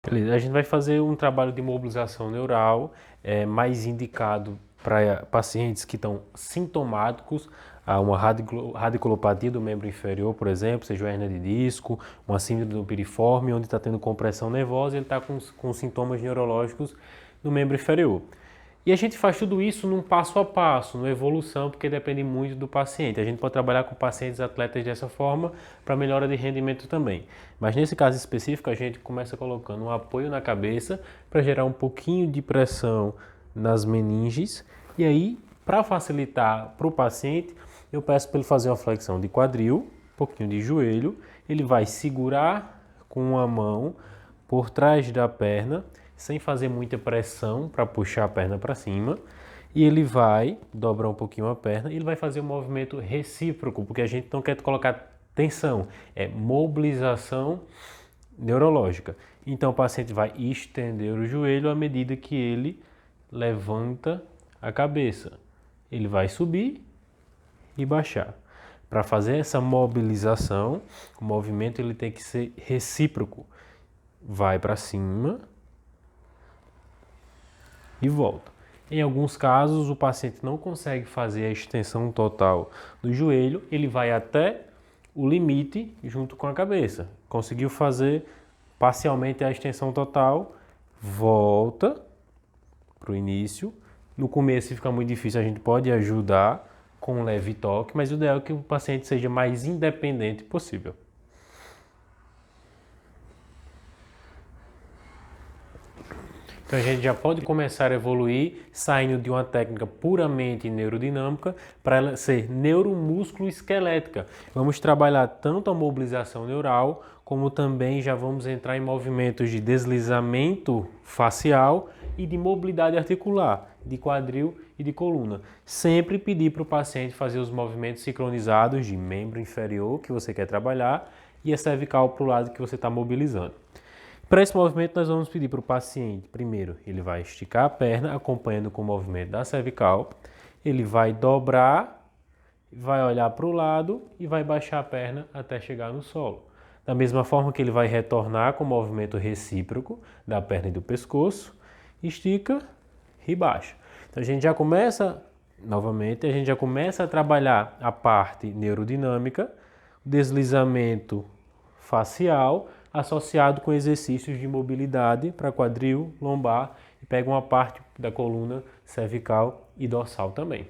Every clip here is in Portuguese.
Beleza, a gente vai fazer um trabalho de mobilização neural, mais indicado para pacientes que estão sintomáticos a uma radiculopatia do membro inferior, por exemplo, seja uma hernia de disco, uma síndrome do piriforme, onde está tendo compressão nervosa e ele está com sintomas neurológicos no membro inferior. E a gente faz tudo isso num passo a passo, numa evolução, porque depende muito do paciente. A gente pode trabalhar com pacientes atletas dessa forma para melhora de rendimento também. Mas nesse caso específico, a gente começa colocando um apoio na cabeça para gerar um pouquinho de pressão nas meninges. E aí, para facilitar para o paciente, eu peço para ele fazer uma flexão de quadril, um pouquinho de joelho. Ele vai segurar com uma mão por trás da perna, sem fazer muita pressão para puxar a perna para cima. E ele vai dobrar um pouquinho a perna e ele vai fazer um movimento recíproco, porque a gente não quer colocar tensão, é mobilização neurológica. Então o paciente vai estender o joelho à medida que ele levanta a cabeça. Ele vai subir e baixar. Para fazer essa mobilização, o movimento ele tem que ser recíproco. Vai para cima e volta. Em alguns casos, o paciente não consegue fazer a extensão total do joelho, ele vai até o limite junto com a cabeça. Conseguiu fazer parcialmente a extensão total, volta para o início. No começo, se fica muito difícil, a gente pode ajudar com um leve toque, mas o ideal é que o paciente seja mais independente possível. Então a gente já pode começar a evoluir saindo de uma técnica puramente neurodinâmica para ela ser neuromúsculo esquelética. Vamos trabalhar tanto a mobilização neural, como também já vamos entrar em movimentos de deslizamento facial e de mobilidade articular, de quadril e de coluna. Sempre pedir para o paciente fazer os movimentos sincronizados de membro inferior que você quer trabalhar e a cervical para o lado que você está mobilizando. Para esse movimento, nós vamos pedir para o paciente, primeiro, ele vai esticar a perna, acompanhando com o movimento da cervical. Ele vai dobrar, vai olhar para o lado e vai baixar a perna até chegar no solo. Da mesma forma que ele vai retornar com o movimento recíproco da perna e do pescoço, estica e baixa. Então a gente já começa, novamente, a gente já começa a trabalhar a parte neurodinâmica, deslizamento facial, associado com exercícios de mobilidade para quadril, lombar e pega uma parte da coluna cervical e dorsal também.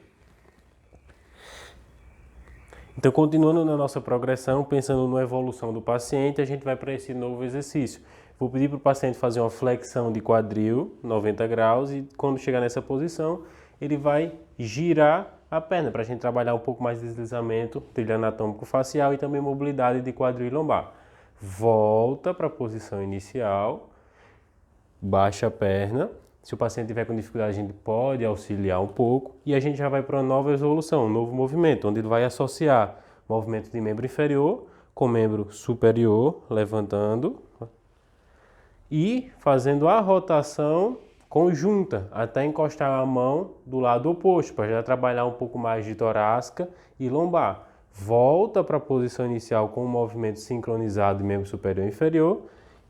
Então, continuando na nossa progressão, pensando na evolução do paciente, a gente vai para esse novo exercício. Vou pedir para o paciente fazer uma flexão de quadril, 90 graus, e quando chegar nessa posição, ele vai girar a perna, para a gente trabalhar um pouco mais de deslizamento, trilho anatômico facial e também mobilidade de quadril e lombar. Volta para a posição inicial, baixa a perna. Se o paciente tiver com dificuldade, a gente pode auxiliar um pouco e a gente já vai para uma nova evolução, um novo movimento, onde ele vai associar movimento de membro inferior com membro superior, levantando e fazendo a rotação conjunta até encostar a mão do lado oposto, para já trabalhar um pouco mais de torácica e lombar. Volta para a posição inicial com o movimento sincronizado de membro superior e inferior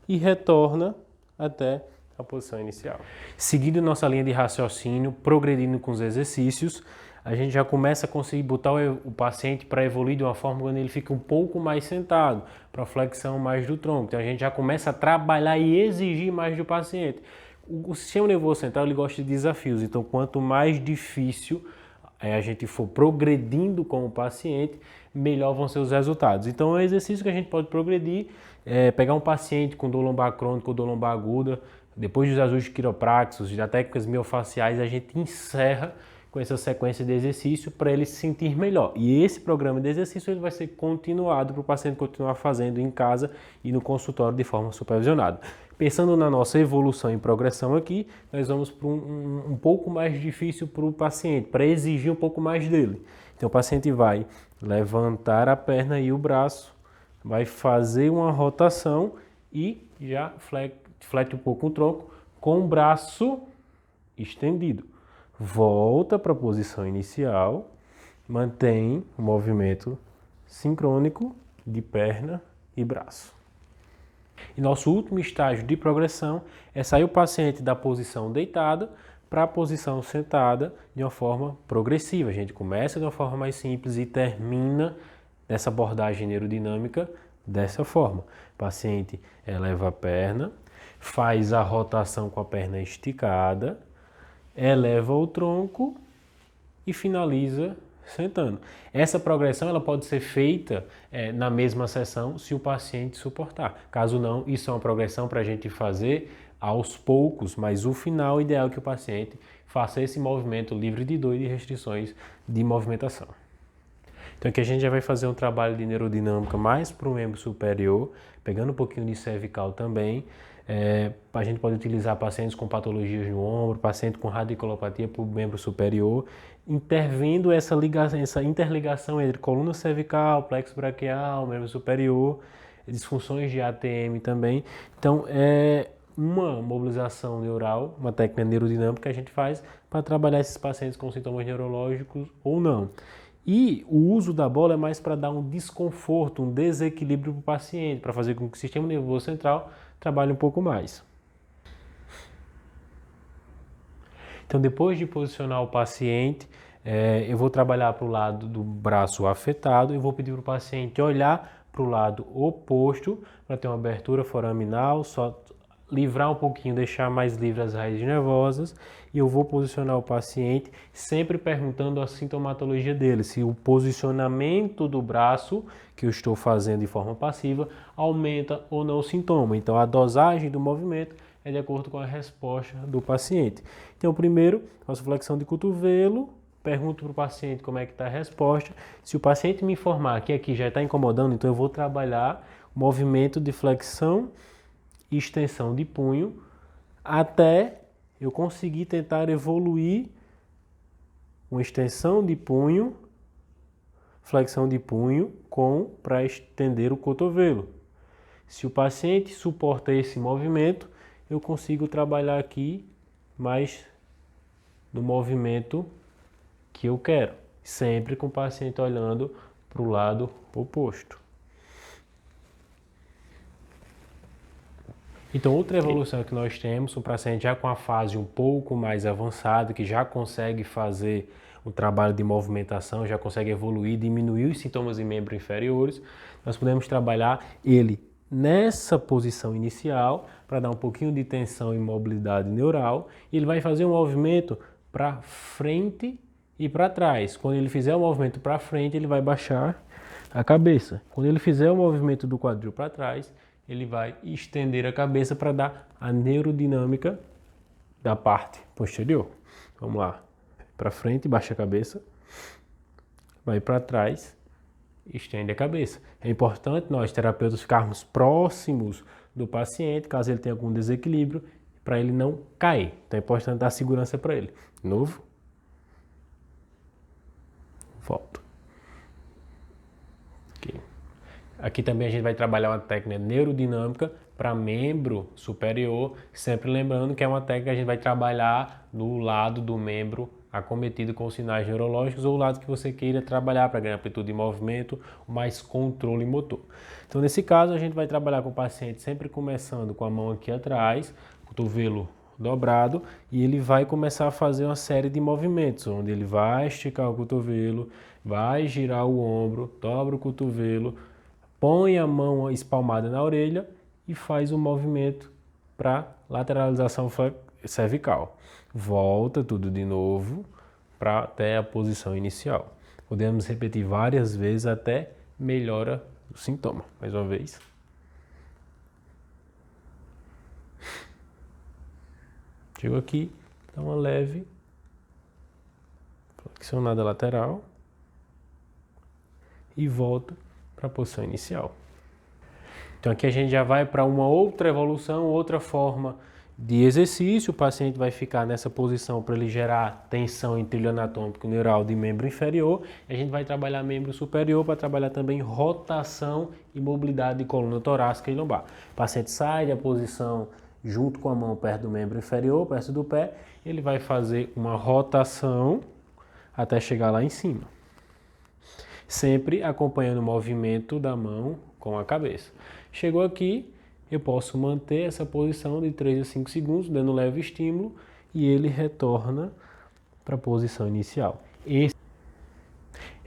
e retorna até a posição inicial. Seguindo nossa linha de raciocínio, progredindo com os exercícios, a gente já começa a conseguir botar o paciente para evoluir de uma forma quando ele fica um pouco mais sentado, para a flexão mais do tronco. Então a gente já começa a trabalhar e exigir mais do paciente. O sistema nervoso central ele gosta de desafios, então quanto mais difícil a gente for progredindo com o paciente, melhor vão ser os resultados. Então, é um exercício que a gente pode progredir, pegar um paciente com dor lombar crônica ou dor lombar aguda, depois dos ajustes quiropraxos, das técnicas miofaciais, a gente encerra com essa sequência de exercício para ele se sentir melhor. E esse programa de exercício ele vai ser continuado para o paciente continuar fazendo em casa e no consultório de forma supervisionada. Pensando na nossa evolução e progressão aqui, nós vamos para um pouco mais difícil para o paciente, para exigir um pouco mais dele. Então o paciente vai levantar a perna e o braço, vai fazer uma rotação e já flete um pouco o tronco com o braço estendido. Volta para a posição inicial, mantém o movimento sincrônico de perna e braço. E nosso último estágio de progressão é sair o paciente da posição deitada para a posição sentada de uma forma progressiva. A gente começa de uma forma mais simples e termina nessa abordagem neurodinâmica dessa forma. O paciente eleva a perna, faz a rotação com a perna esticada, eleva o tronco e finaliza sentando. Essa progressão ela pode ser feita na mesma sessão se o paciente suportar. Caso não, isso é uma progressão para a gente fazer aos poucos, mas o final ideal é que o paciente faça esse movimento livre de dor e de restrições de movimentação. Então aqui a gente já vai fazer um trabalho de neurodinâmica mais para o membro superior, pegando um pouquinho de cervical também. A gente pode utilizar pacientes com patologias no ombro, paciente com radiculopatia para o membro superior, intervindo essa interligação entre coluna cervical, plexo braquial, membro superior, disfunções de ATM também. Então, uma mobilização neural, uma técnica neurodinâmica que a gente faz para trabalhar esses pacientes com sintomas neurológicos ou não. E o uso da bola é mais para dar um desconforto, um desequilíbrio para o paciente, para fazer com que o sistema nervoso central trabalhe um pouco mais. Então, depois de posicionar o paciente, eu vou trabalhar para o lado do braço afetado e vou pedir para o paciente olhar para o lado oposto para ter uma abertura foraminal, só livrar um pouquinho, deixar mais livre as raízes nervosas, e eu vou posicionar o paciente sempre perguntando a sintomatologia dele, se o posicionamento do braço que eu estou fazendo de forma passiva aumenta ou não o sintoma. Então a dosagem do movimento é de acordo com a resposta do paciente. Então primeiro, faço flexão de cotovelo, pergunto para o paciente como é que está a resposta. Se o paciente me informar que aqui já está incomodando, então eu vou trabalhar o movimento de flexão e extensão de punho até eu conseguir tentar evoluir uma extensão de punho, flexão de punho para estender o cotovelo. Se o paciente suporta esse movimento, eu consigo trabalhar aqui mais no movimento que eu quero, sempre com o paciente olhando para o lado oposto. Então, outra evolução que nós temos, um paciente já com a fase um pouco mais avançada, que já consegue fazer um trabalho de movimentação, já consegue evoluir, diminuir os sintomas em membros inferiores, nós podemos trabalhar ele nessa posição inicial, para dar um pouquinho de tensão e mobilidade neural, e ele vai fazer um movimento para frente e para trás. Quando ele fizer o movimento para frente, ele vai baixar a cabeça. Quando ele fizer o movimento do quadril para trás, ele vai estender a cabeça para dar a neurodinâmica da parte posterior. Vamos lá. Para frente, baixa a cabeça. Vai para trás, estende a cabeça. É importante nós, terapeutas, ficarmos próximos do paciente, caso ele tenha algum desequilíbrio, para ele não cair. Então é importante dar segurança para ele. De novo. Volta. Aqui também a gente vai trabalhar uma técnica neurodinâmica para membro superior, sempre lembrando que é uma técnica que a gente vai trabalhar no lado do membro acometido com sinais neurológicos ou o lado que você queira trabalhar para ganhar amplitude de movimento, mais controle motor. Então nesse caso a gente vai trabalhar com o paciente sempre começando com a mão aqui atrás, cotovelo dobrado, e ele vai começar a fazer uma série de movimentos, onde ele vai esticar o cotovelo, vai girar o ombro, dobra o cotovelo, põe a mão espalmada na orelha e faz o movimento para lateralização cervical. Volta tudo de novo para até a posição inicial. Podemos repetir várias vezes até melhora o sintoma. Mais uma vez. Chego aqui, dá uma leve flexionada lateral e volto para a posição inicial. Então aqui a gente já vai para uma outra evolução, outra forma de exercício. O paciente vai ficar nessa posição para ele gerar tensão em trilho anatômico neural de membro inferior. E a gente vai trabalhar membro superior para trabalhar também rotação e mobilidade de coluna torácica e lombar. O paciente sai da posição junto com a mão perto do membro inferior, perto do pé. Ele vai fazer uma rotação até chegar lá em cima. Sempre acompanhando o movimento da mão com a cabeça. Chegou aqui, eu posso manter essa posição de 3 a 5 segundos, dando leve estímulo, e ele retorna para a posição inicial.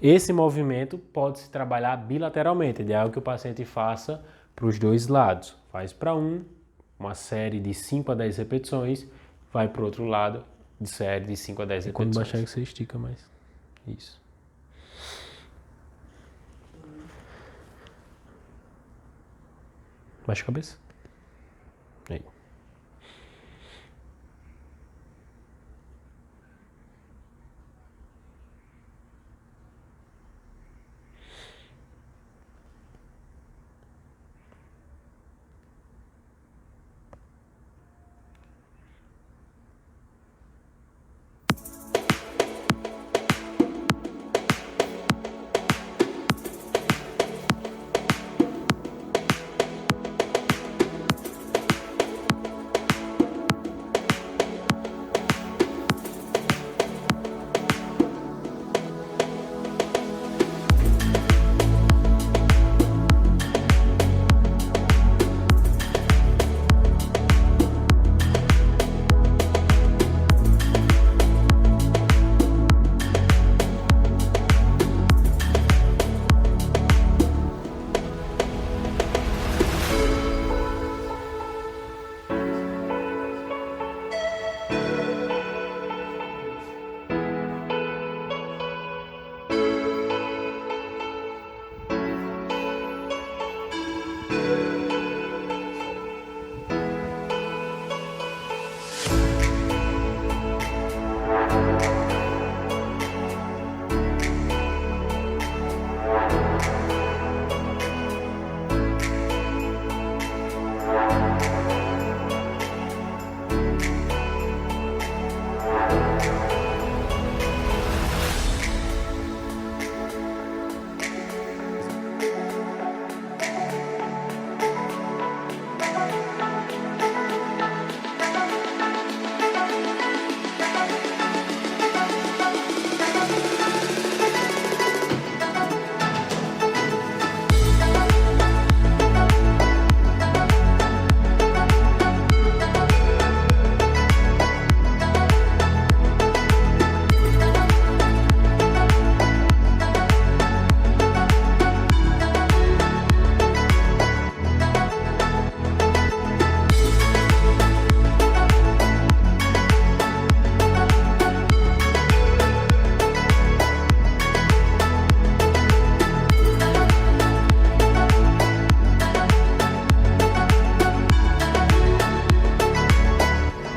Esse movimento pode se trabalhar bilateralmente, é algo que o paciente faça para os dois lados. Faz para uma série de 5 a 10 repetições, vai para o outro lado, de série de 5 a 10 repetições. Quando baixar que você estica mais. Isso. Baixa a cabeça. Aí.